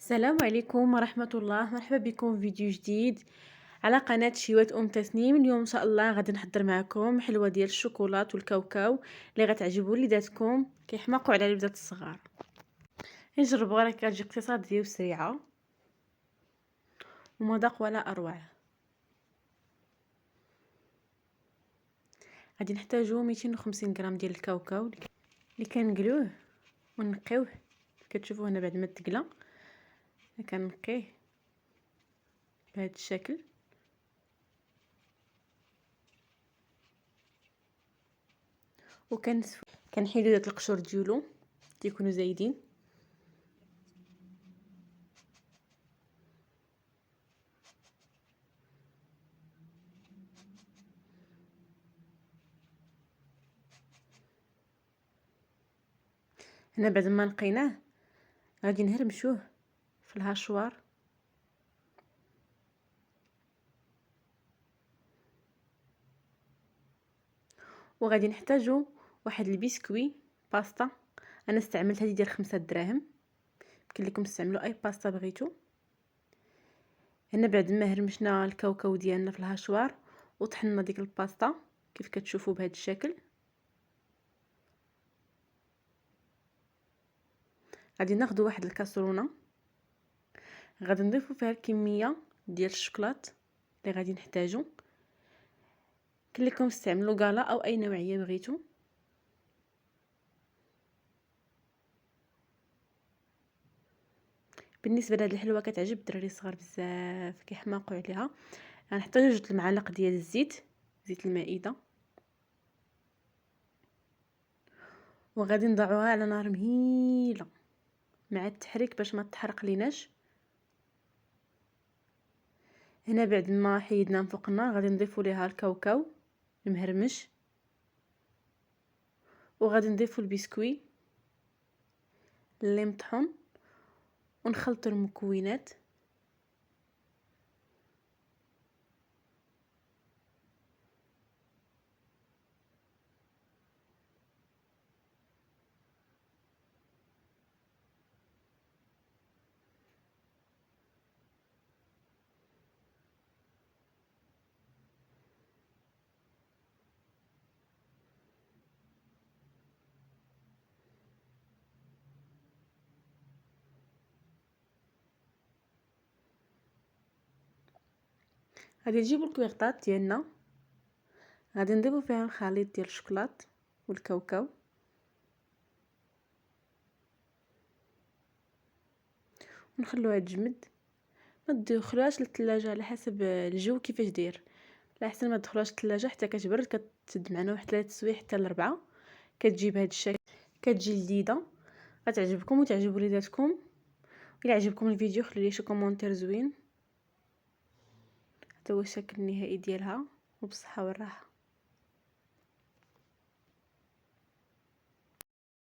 السلام عليكم ورحمة الله، مرحبا بكم في فيديو جديد على قناة شيوات تسنيم. اليوم ان شاء الله غادي نحضر معكم حلوة ديال الشوكولات والكاوكاو اللي غتعجب وليداتكم، كيحماقوا على الوليدات الصغار. نجربوا، راه كتجي اقتصادية وسريعة ومذاق ولا اروع. غادي نحتاجو 250 غرام ديال الكاوكاو اللي كنقلوه ونقيوه. كتشوفوا هنا بعد ما تقلى كنقيه بهذا الشكل. كنحيدو داك القشور ديالو تيكونوا زايدين. هنا بعد ما نقيناه غادي نهرمشوه في الهاشوار. وغادي نحتاجو واحد البسكوي باستا. انا استعملت هذه ديال 5 دراهم، يمكن لكم تستعملوا اي باستا بغيتو. هنا بعد ما هرمشنا الكاوكاو ديالنا في الهاشوار وطحنا ديك الباستا كيف كتشوفوا بهذا الشكل، غادي ناخذ واحد الكاسرونه، غادي نضيفوا فيها الكميه ديال الشوكولات اللي غادي نحتاجو. يمكن لكم تستعملوا كالا او اي نوعيه بغيتو. بالنسبه لهاد الحلوه كتعجب الدراري الصغار بزاف، كيحماقوا عليها. غنحتاجو 2 المعالق ديال الزيت، زيت المائده، وغادي نضعوها على نار مهيله مع التحريك باش ما تحرق ليناش. هنا بعد ما حيدنا من فوق النار غادي نضيفوا ليها الكاوكاو المهرمش، وغادي نضيفوا البسكوي اللي مطحون، ونخلطوا المكونات. غادي نجيبوا الكويغطات ديالنا، غادي نضيفوا فيها الخليط ديال الشوكولات والكاوكاو، ونخلوها تجمد. ما تدخلوهاش للثلاجه على حسب الجو كيفاش داير، لا احسن ما تدخلوهاش للثلاجه حتى كتبرد. كتشد معنا واحد 3 سوايع حتى ل4، كتجي بهذا الشكل، كتجي لذيذه، غتعجبكم وتعجب وليداتكم. الى عجبكم الفيديو خلوا لي شي كومونتير زوين. هذا هو الشكل النهائي ديالها، وبالصحه والراحه.